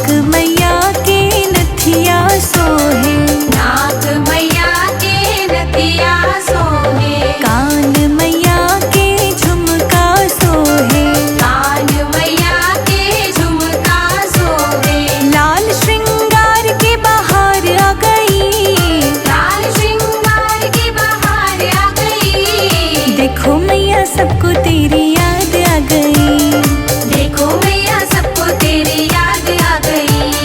नाग मैया के नथिया सोहे, नाग मैया के नथिया सोहे, कान मैया के झुमका सोहे, कान मैया के झुमका सोहे, लाल श्रृंगार के बाहर आ गई, लाल श्रृंगार की बहार आ गई। देखो मैया सबको तेरी याद आ गई, देखो मैया सबको तेरी याद आ गई।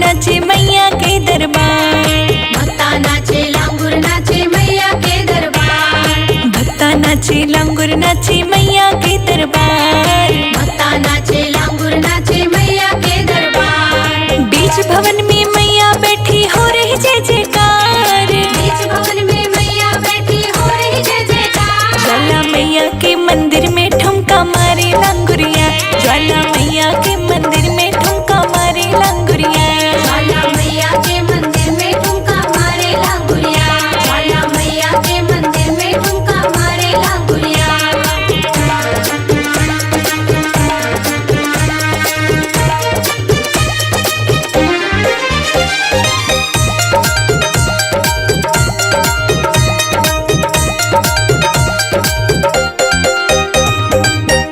नाचे मैया के दरबार। भक्ता नाचे लांगुर नाचे मैया के दरबार। भक्ता नाचे लांगुर नाचे मैया के दरबार। भक्ता नाचे लांगुर नाचे मैया के दरबार। बीच भवन में मैया बैठी हो रही जय जयकार। बीच भवन में मैया बैठी हो रही जय जयकार। ज्वाला मैया के मंदिर में ठुमका मारे लांगुरिया। ज्वाला मैया के मंदिर में ठुमका मारे लांगुरिया। ज्वाला मैया के मंदिर में ठुमका मारे लांगुरिया। ज्वाला मैया के मंदिर में ठुमका मारे लांगुरिया।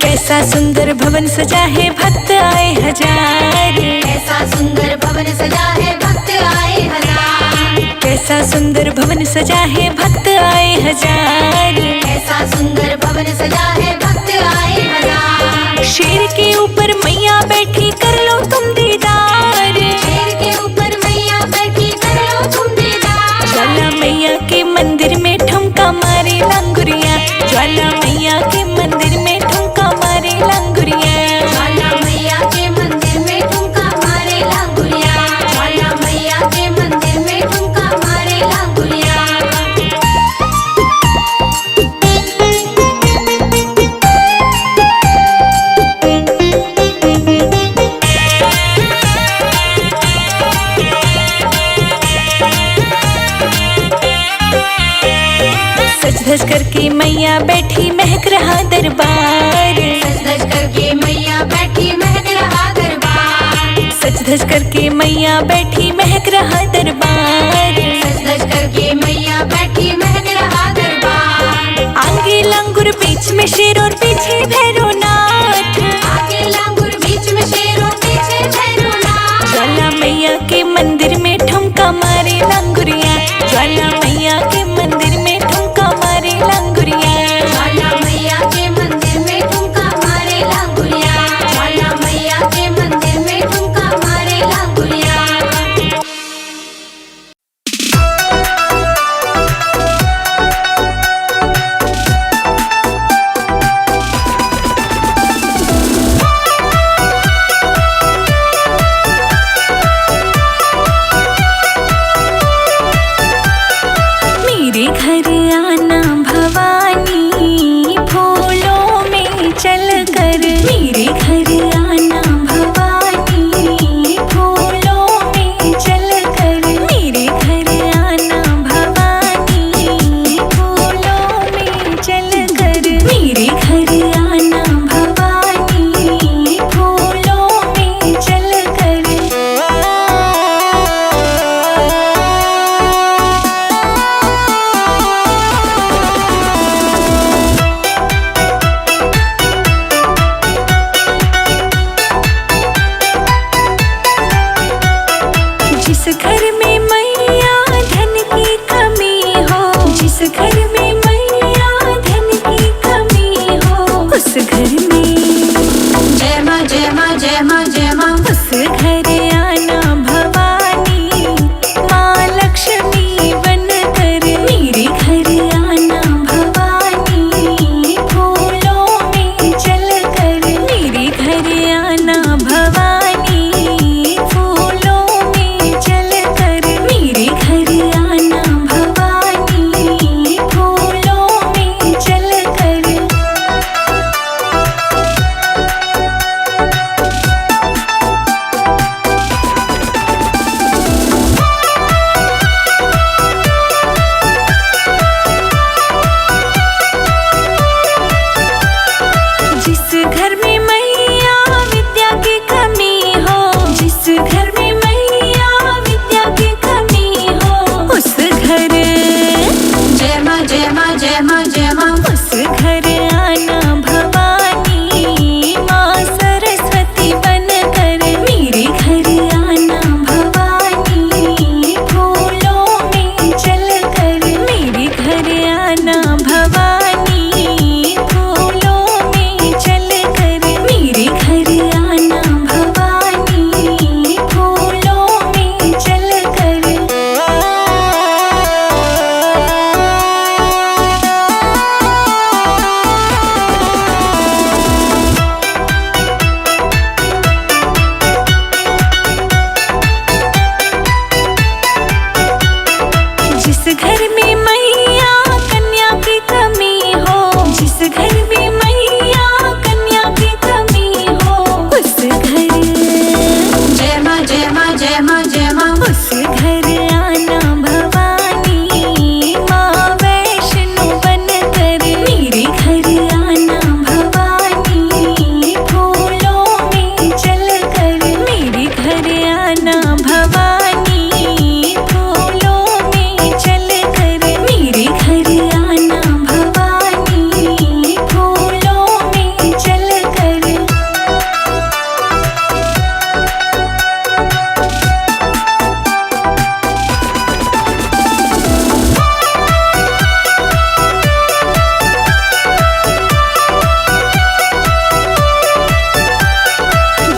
कैसा सुंदर भवन सजा है भक्त आए हजार। ऐसा सुंदर भवन सजा है भक्त आए हजार। कैसा सुंदर भवन सजा है भक्त आए हजार। ऐसा सुंदर भवन सजा है भक्त आए हजार। शेर के ऊपर मैया बैठी कर लो तुम दीदार। शेर के ऊपर मैया बैठी कर लो तुम दीदार। ज्वाला मैया के मंदिर में ठुमका मारे लांगुरिया। ज्वाला मैया के मंदिर में ठुमका मारे लांगुरिया। ज्वाला मैया के मंदिर में ठुमका मारे लांगुरिया। ज्वाला मैया के मंदिर में ठुमका मारे लांगुरिया। सज धज करके मैया बैठी महक रहा दरबार। सज धज करके मैया बैठी महक रहा दरबार। सज धज करके मैया बैठी महक रहा दरबार। सज धज करके मैया बैठी महक रहा दरबार। आगे लांगुर बीच में शेर और पीछे भैरवनाथ। आगे लांगुर बीच में शेर और पीछे भैरवनाथ। ज्वाला मैया के मंदिर में ठुमका मारे लांगुरिया। ज्वाला मैया के मंदिर में ठुमका मारे लांगुरिया। ज्वाला मैया के मंदिर में ठुमका मारे लांगुरिया। ज्वाला मैया के मंदिर में ठुमका मारे लांगुरिया। मेरे घर आना भवानी फूलों में चल कर। मेरे घर आना भवानी फूलों में चल कर। मेरे घर आना भवानी फूलों में चल कर। मेरे घर आना भवानी फूलों में चल कर। जिस घर में मैया धन की कमी हो। जिस घर में मैया धन की कमी हो। उस घर में जय माँ जय माँ जय माँ जय माँ। उस घर आना भवानी माँ लक्ष्मी बन कर। मेरे घर आना भवानी फूलों में चल कर। मेरे घर आना भवानी फूलों में चल भवानी फूलों में चल कर मेरे घर आना भवानी फूलों में चल कर।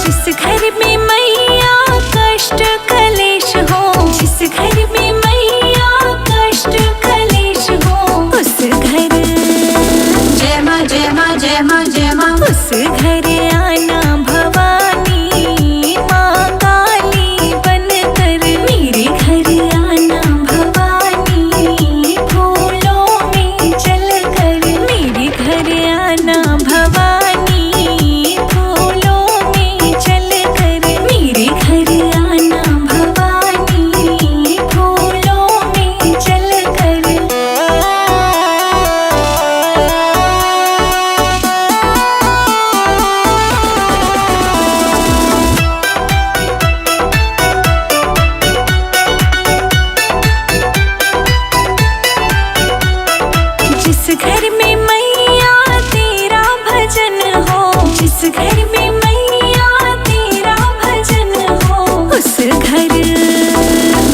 जिस घर में मैया कष्ट कलेश हो, जिस घर में मैया कष्ट कलेश हो, उस घर जय माँ जय माँ जय माँ जय माँ। उस घर आना भवानी माँ काली बन कर मेरे घर आना भवानी फूलों में चल कर मेरे घर आना भवानी फूलों में चल कर मेरे घर आना भवानी फूलों में चल कर। जिस घर में मैया तेरा भजन हो, जिस घर में मैया तेरा भजन हो, उस घर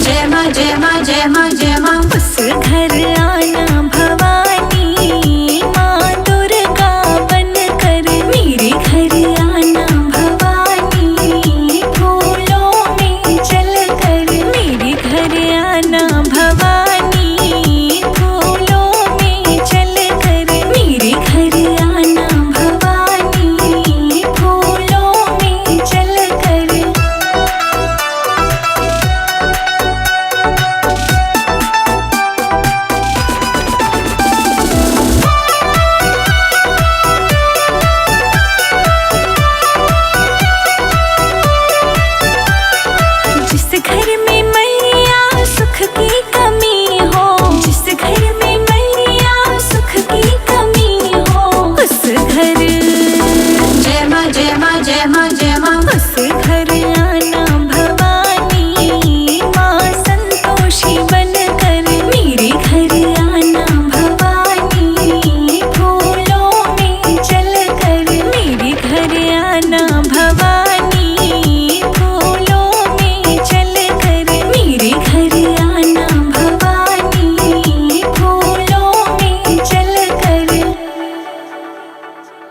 जय माँ जय माँ जय माँ जय माँ। उस घर आना भवानी माँ दुर्गा बन कर मेरे घर आना भवानी फूलों में चल कर मेरे घर आना भवानी फूलों में चल कर मेरे घर आना भवानी फूलों में चल कर। जिस घर में मैया सुख की